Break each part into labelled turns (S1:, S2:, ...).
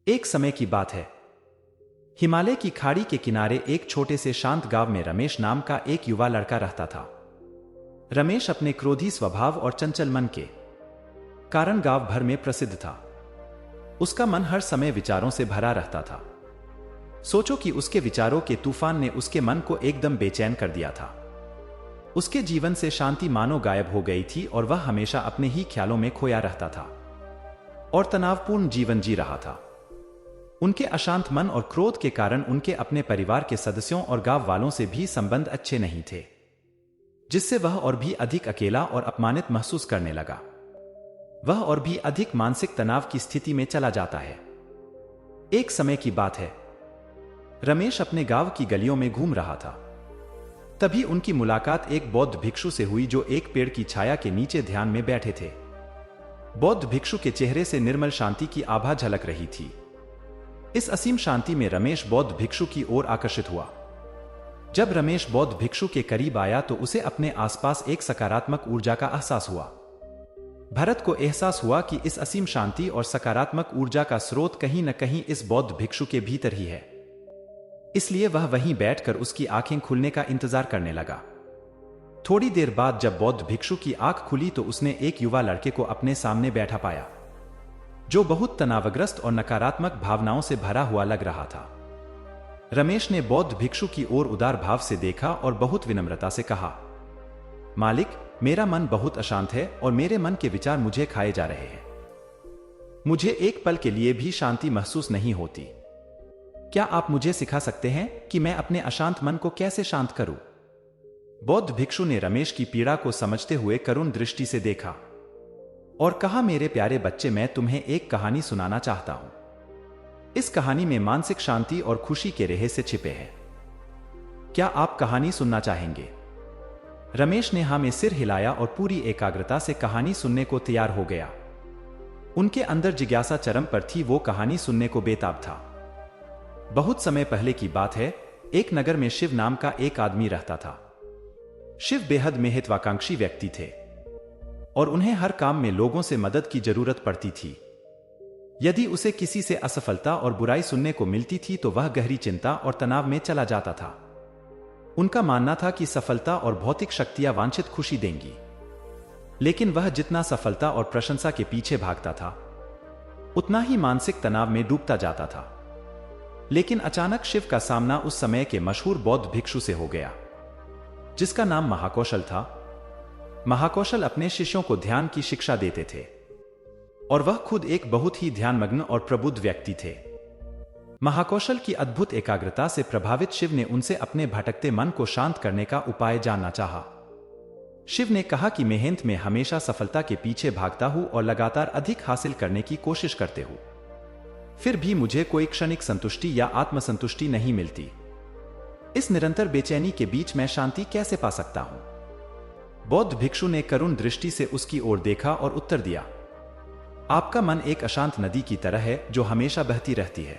S1: एक समय की बात है। हिमालय की खाड़ी के किनारे एक छोटे से शांत गांव में रमेश नाम का एक युवा लड़का रहता था। रमेश अपने क्रोधी स्वभाव और चंचल मन के कारण गांव भर में प्रसिद्ध था। उसका मन हर समय विचारों से भरा रहता था। सोचो कि उसके विचारों के तूफान ने उसके मन को एकदम बेचैन कर दिया था। उसके जीवन से शांति मानो गायब हो गई थी और वह हमेशा अपने ही ख्यालों में खोया रहता था और तनावपूर्ण जीवन जी रहा था। उनके अशांत मन और क्रोध के कारण उनके अपने परिवार के सदस्यों और गांव वालों से भी संबंध अच्छे नहीं थे, जिससे वह और भी अधिक अकेला और अपमानित महसूस करने लगा। वह और भी अधिक मानसिक तनाव की स्थिति में चला जाता है। एक समय की बात है। रमेश अपने गांव की गलियों में घूम रहा था। तभी उनकी मुलाकात एक बौद्ध भिक्षु से हुई जो एक पेड़ की छाया के नीचे ध्यान में बैठे थे। बौद्ध भिक्षु के चेहरे से निर्मल शांति की आभा झलक रही थी। इस असीम शांति में रमेश बौद्ध भिक्षु की ओर आकर्षित हुआ। जब रमेश बौद्ध भिक्षु के करीब आया तो उसे अपने आसपास एक सकारात्मक ऊर्जा का एहसास हुआ। भरत को एहसास हुआ कि इस असीम शांति और सकारात्मक ऊर्जा का स्रोत कहीं न कहीं इस बौद्ध भिक्षु के भीतर ही है। इसलिए वह वहीं बैठकर उसकी आंखें खुलने का इंतजार करने लगा। थोड़ी देर बाद जब बौद्ध भिक्षु की आंख खुली तो उसने एक युवा लड़के को अपने सामने बैठा पाया, जो बहुत तनावग्रस्त और नकारात्मक भावनाओं से भरा हुआ लग रहा था। रमेश ने बौद्ध भिक्षु की ओर उदार भाव से देखा और बहुत विनम्रता से कहा, मालिक, मेरा मन बहुत अशांत है और मेरे मन के विचार मुझे खाए जा रहे हैं। मुझे एक पल के लिए भी शांति महसूस नहीं होती। क्या आप मुझे सिखा सकते हैं कि मैं अपने अशांत मन को कैसे शांत करूं? बौद्ध भिक्षु ने रमेश की पीड़ा को समझते हुए करुण दृष्टि से देखा और कहा, मेरे प्यारे बच्चे, मैं तुम्हें एक कहानी सुनाना चाहता हूं। इस कहानी में मानसिक शांति और खुशी के रहस्य छिपे हैं। क्या आप कहानी सुनना चाहेंगे? रमेश ने हाँ में सिर हिलाया और पूरी एकाग्रता से कहानी सुनने को तैयार हो गया। उनके अंदर जिज्ञासा चरम पर थी। वो कहानी सुनने को बेताब था। बहुत समय पहले की बात है। एक नगर में शिव नाम का एक आदमी रहता था। शिव बेहद महत्वाकांक्षी व्यक्ति थे और उन्हें हर काम में लोगों से मदद की जरूरत पड़ती थी। यदि उसे किसी से असफलता और बुराई सुनने को मिलती थी तो वह गहरी चिंता और तनाव में चला जाता था। उनका मानना था कि सफलता और भौतिक शक्तियां वांछित खुशी देंगी, लेकिन वह जितना सफलता और प्रशंसा के पीछे भागता था, उतना ही मानसिक तनाव में डूबता जाता था। लेकिन अचानक शिव का सामना उस समय के मशहूर बौद्ध भिक्षु से हो गया, जिसका नाम महाकौशल था। महाकौशल अपने शिष्यों को ध्यान की शिक्षा देते थे और वह खुद एक बहुत ही ध्यानमग्न और प्रबुद्ध व्यक्ति थे। महाकौशल की अद्भुत एकाग्रता से प्रभावित शिव ने उनसे अपने भटकते मन को शांत करने का उपाय जानना चाहा। शिव ने कहा कि मेहनत में हमेशा सफलता के पीछे भागता हूं और लगातार अधिक हासिल करने की कोशिश करते हूं, फिर भी मुझे कोई क्षणिक संतुष्टि या आत्मसंतुष्टि नहीं मिलती। इस निरंतर बेचैनी के बीच मैं शांति कैसे पा सकता हूं? बौद्ध भिक्षु ने करुण दृष्टि से उसकी ओर देखा और उत्तर दिया, आपका मन एक अशांत नदी की तरह है जो हमेशा बहती रहती है।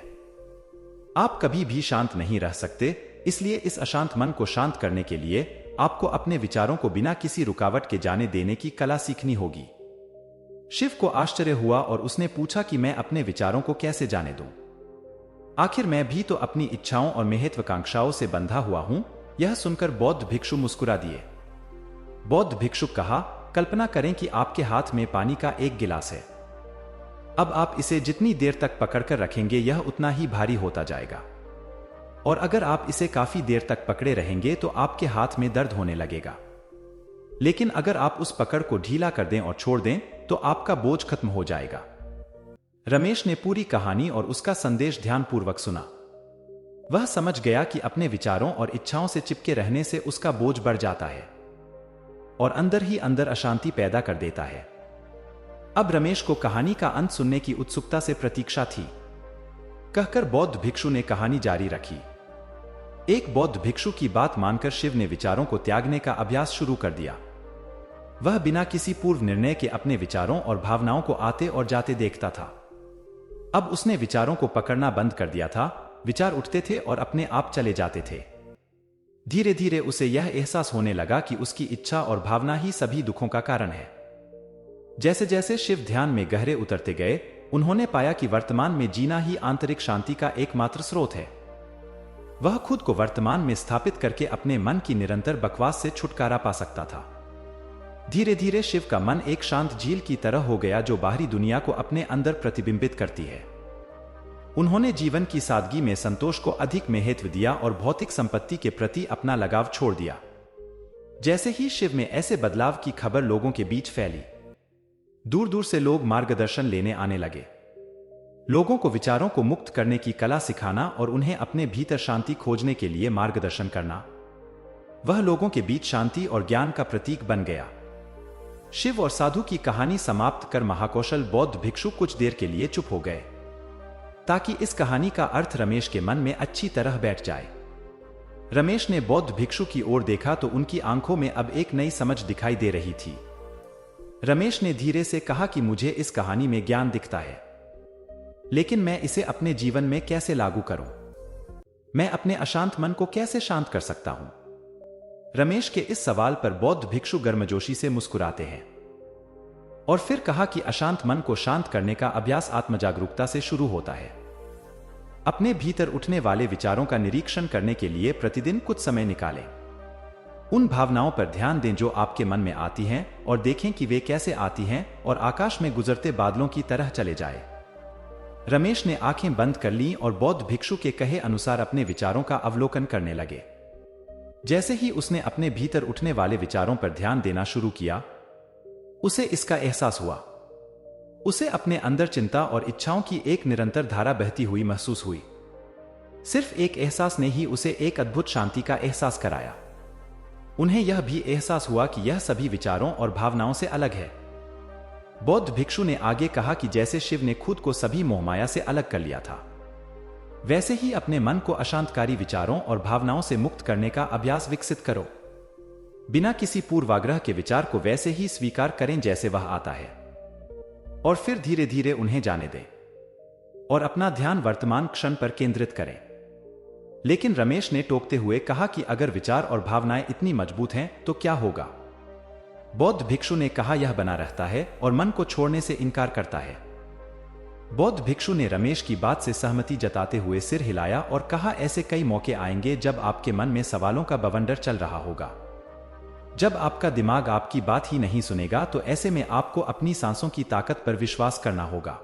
S1: आप कभी भी शांत नहीं रह सकते। इसलिए इस अशांत मन को शांत करने के लिए आपको अपने विचारों को बिना किसी रुकावट के जाने देने की कला सीखनी होगी। शिव को आश्चर्य हुआ और उसने पूछा कि मैं अपने विचारों को कैसे जाने दूं? आखिर मैं भी तो अपनी इच्छाओं और महत्वाकांक्षाओं से बंधा हुआ हूं। यह सुनकर बौद्ध भिक्षु मुस्कुरा दिए। बौद्ध भिक्षु कहा, कल्पना करें कि आपके हाथ में पानी का एक गिलास है। अब आप इसे जितनी देर तक पकड़कर रखेंगे यह उतना ही भारी होता जाएगा, और अगर आप इसे काफी देर तक पकड़े रहेंगे तो आपके हाथ में दर्द होने लगेगा। लेकिन अगर आप उस पकड़ को ढीला कर दें और छोड़ दें तो आपका बोझ खत्म हो जाएगा। रमेश ने पूरी कहानी और उसका संदेश ध्यानपूर्वक सुना। वह समझ गया कि अपने विचारों और इच्छाओं से चिपके रहने से उसका बोझ बढ़ जाता है और अंदर ही अंदर अशांति पैदा कर देता है। अब रमेश को कहानी का अंत सुनने की उत्सुकता से प्रतीक्षा थी। कहकर बौद्ध भिक्षु ने कहानी जारी रखी। एक बौद्ध भिक्षु की बात मानकर शिव ने विचारों को त्यागने का अभ्यास शुरू कर दिया। वह बिना किसी पूर्व निर्णय के अपने विचारों और भावनाओं को आते और जाते देखता था। अब उसने विचारों को पकड़ना बंद कर दिया था। विचार उठते थे और अपने आप चले जाते थे। धीरे धीरे उसे यह एहसास होने लगा कि उसकी इच्छा और भावना ही सभी दुखों का कारण है। जैसे जैसे शिव ध्यान में गहरे उतरते गए, उन्होंने पाया कि वर्तमान में जीना ही आंतरिक शांति का एकमात्र स्रोत है। वह खुद को वर्तमान में स्थापित करके अपने मन की निरंतर बकवास से छुटकारा पा सकता था। धीरे धीरे शिव का मन एक शांत झील की तरह हो गया जो बाहरी दुनिया को अपने अंदर प्रतिबिंबित करती है। उन्होंने जीवन की सादगी में संतोष को अधिक महत्व दिया और भौतिक संपत्ति के प्रति अपना लगाव छोड़ दिया। जैसे ही शिव में ऐसे बदलाव की खबर लोगों के बीच फैली, दूर दूर से लोग मार्गदर्शन लेने आने लगे। लोगों को विचारों को मुक्त करने की कला सिखाना और उन्हें अपने भीतर शांति खोजने के लिए मार्गदर्शन करना। वह लोगों के बीच शांति और ज्ञान का प्रतीक बन गया। शिव और साधु की कहानी समाप्त कर महाकौशल बौद्ध भिक्षु कुछ देर के लिए चुप हो गए, ताकि इस कहानी का अर्थ रमेश के मन में अच्छी तरह बैठ जाए। रमेश ने बौद्ध भिक्षु की ओर देखा तो उनकी आंखों में अब एक नई समझ दिखाई दे रही थी। रमेश ने धीरे से कहा कि मुझे इस कहानी में ज्ञान दिखता है, लेकिन मैं इसे अपने जीवन में कैसे लागू करूं? मैं अपने अशांत मन को कैसे शांत कर सकता हूं? रमेश के इस सवाल पर बौद्ध भिक्षु गर्मजोशी से मुस्कुराते हैं और फिर कहा कि अशांत मन को शांत करने का अभ्यास आत्मजागरूकता से शुरू होता है। अपने भीतर उठने वाले विचारों का निरीक्षण करने के लिए प्रतिदिन कुछ समय निकालें। उन भावनाओं पर ध्यान दें जो आपके मन में आती हैं और देखें कि वे कैसे आती हैं और आकाश में गुजरते बादलों की तरह चले जाए। रमेश ने आंखें बंद कर लीं और बौद्ध भिक्षु के कहे अनुसार अपने विचारों का अवलोकन करने लगे। जैसे ही उसने अपने भीतर उठने वाले विचारों पर ध्यान देना शुरू किया, उसे इसका एहसास हुआ। उसे अपने अंदर चिंता और इच्छाओं की एक निरंतर धारा बहती हुई महसूस हुई। सिर्फ एक एहसास ने ही उसे एक अद्भुत शांति का एहसास कराया। उन्हें यह भी एहसास हुआ कि यह सभी विचारों और भावनाओं से अलग है। बौद्ध भिक्षु ने आगे कहा कि जैसे शिव ने खुद को सभी मोहमाया से अलग कर लिया था, वैसे ही अपने मन को अशांतकारी विचारों और भावनाओं से मुक्त करने का अभ्यास विकसित करो। बिना किसी पूर्वाग्रह के विचार को वैसे ही स्वीकार करें जैसे वह आता है, और फिर धीरे धीरे उन्हें जाने दें और अपना ध्यान वर्तमान क्षण पर केंद्रित करें। लेकिन रमेश ने टोकते हुए कहा कि अगर विचार और भावनाएं इतनी मजबूत हैं तो क्या होगा? बौद्ध भिक्षु ने कहा, यह बना रहता है और मन को छोड़ने से इनकार करता है। बौद्ध भिक्षु ने रमेश की बात से सहमति जताते हुए सिर हिलाया और कहा, ऐसे कई मौके आएंगे जब आपके मन में सवालों का बवंडर चल रहा होगा। जब आपका दिमाग आपकी बात ही नहीं सुनेगा तो ऐसे में आपको अपनी सांसों की ताकत पर विश्वास करना होगा।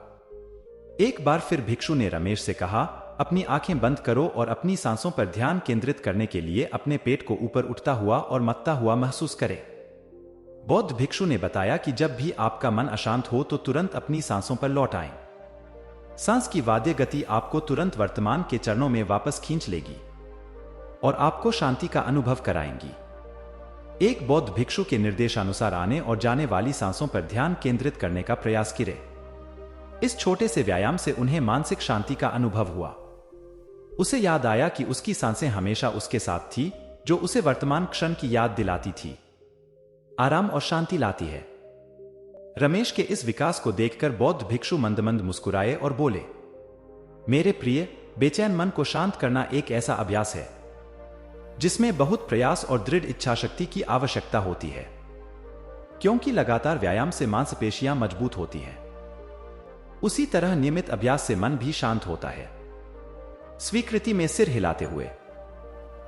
S1: एक बार फिर भिक्षु ने रमेश से कहा, अपनी आंखें बंद करो और अपनी सांसों पर ध्यान केंद्रित करने के लिए अपने पेट को ऊपर उठता हुआ और मत्ता हुआ महसूस करें। बौद्ध भिक्षु ने बताया कि जब भी आपका मन अशांत हो तो तुरंत अपनी सांसों पर लौट आएं। सांस की वाद्य गति आपको तुरंत वर्तमान के चरणों में वापस खींच लेगी और आपको शांति का अनुभव कराएंगी। एक बौद्ध भिक्षु के निर्देशानुसार आने और जाने वाली सांसों पर ध्यान केंद्रित करने का प्रयास करें। इस छोटे से व्यायाम से उन्हें मानसिक शांति का अनुभव हुआ। उसे याद आया कि उसकी सांसें हमेशा उसके साथ थी, जो उसे वर्तमान क्षण की याद दिलाती थी, आराम और शांति लाती है। रमेश के इस विकास को देखकर बौद्ध भिक्षु मंद मंद मुस्कुराए और बोले, मेरे प्रिय, बेचैन मन को शांत करना एक ऐसा अभ्यास है जिसमें बहुत प्रयास और दृढ़ इच्छा शक्ति की आवश्यकता होती है, क्योंकि लगातार व्यायाम से मांसपेशियां मजबूत होती हैं। उसी तरह नियमित अभ्यास से मन भी शांत होता है। स्वीकृति में सिर हिलाते हुए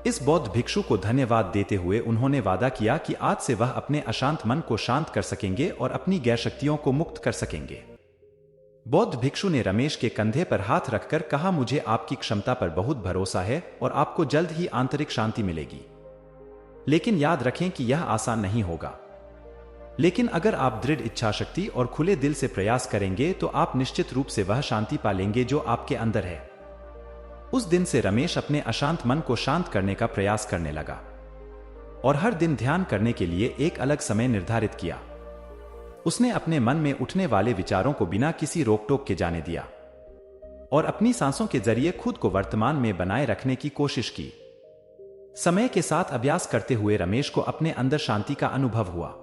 S1: इस बौद्ध भिक्षु को धन्यवाद देते हुए उन्होंने वादा किया कि आज से वह अपने अशांत मन को शांत कर सकेंगे और अपनी गैर शक्तियों को मुक्त कर सकेंगे। बौद्ध भिक्षु ने रमेश के कंधे पर हाथ रखकर कहा, मुझे आपकी क्षमता पर बहुत भरोसा है और आपको जल्द ही आंतरिक शांति मिलेगी। लेकिन याद रखें कि यह आसान नहीं होगा, लेकिन अगर आप दृढ़ इच्छा शक्ति और खुले दिल से प्रयास करेंगे तो आप निश्चित रूप से वह शांति पा लेंगे जो आपके अंदर है। उस दिन से रमेश अपने अशांत मन को शांत करने का प्रयास करने लगा और हर दिन ध्यान करने के लिए एक अलग समय निर्धारित किया। उसने अपने मन में उठने वाले विचारों को बिना किसी रोक टोक के जाने दिया और अपनी सांसों के जरिए खुद को वर्तमान में बनाए रखने की कोशिश की। समय के साथ अभ्यास करते हुए रमेश को अपने अंदर शांति का अनुभव हुआ।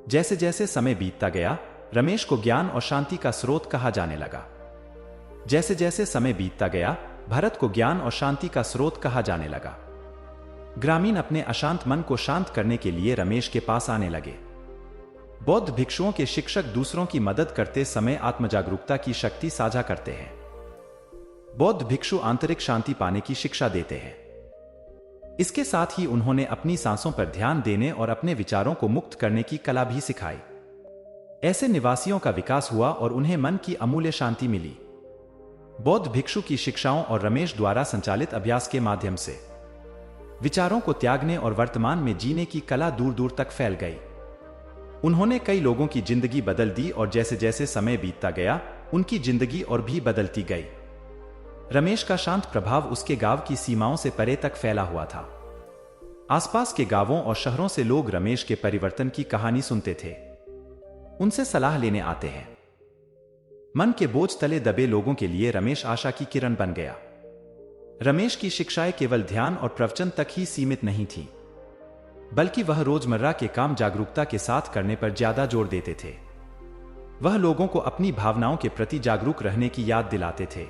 S1: जैसे जैसे समय बीतता गया, रमेश को ज्ञान और शांति का स्रोत कहा जाने लगा। जैसे जैसे समय बीतता गया, भरत को ज्ञान और शांति का स्रोत कहा जाने लगा। ग्रामीण अपने अशांत मन को शांत करने के लिए रमेश के पास आने लगे। बौद्ध भिक्षुओं के शिक्षक दूसरों की मदद करते समय आत्मजागरूकता की शक्ति साझा करते हैं। बौद्ध भिक्षु आंतरिक शांति पाने की शिक्षा देते हैं। इसके साथ ही उन्होंने अपनी सांसों पर ध्यान देने और अपने विचारों को मुक्त करने की कला भी सिखाई। ऐसे निवासियों का विकास हुआ और उन्हें मन की अमूल्य शांति मिली। बौद्ध भिक्षु की शिक्षाओं और रमेश द्वारा संचालित अभ्यास के माध्यम से विचारों को त्यागने और वर्तमान में जीने की कला दूर दूर तक फैल गई। उन्होंने कई लोगों की जिंदगी बदल दी और जैसे जैसे समय बीतता गया, उनकी जिंदगी और भी बदलती गई। रमेश का शांत प्रभाव उसके गांव की सीमाओं से परे तक फैला हुआ था। आसपास के गांवों और शहरों से लोग रमेश के परिवर्तन की कहानी सुनते थे, उनसे सलाह लेने आते हैं। मन के बोझ तले दबे लोगों के लिए रमेश आशा की किरण बन गया। रमेश की शिक्षाएं केवल ध्यान और प्रवचन तक ही सीमित नहीं थी, बल्कि वह रोजमर्रा के काम जागरूकता के साथ करने पर ज्यादा जोर देते थे। वह लोगों को अपनी भावनाओं के प्रति जागरूक रहने की याद दिलाते थे।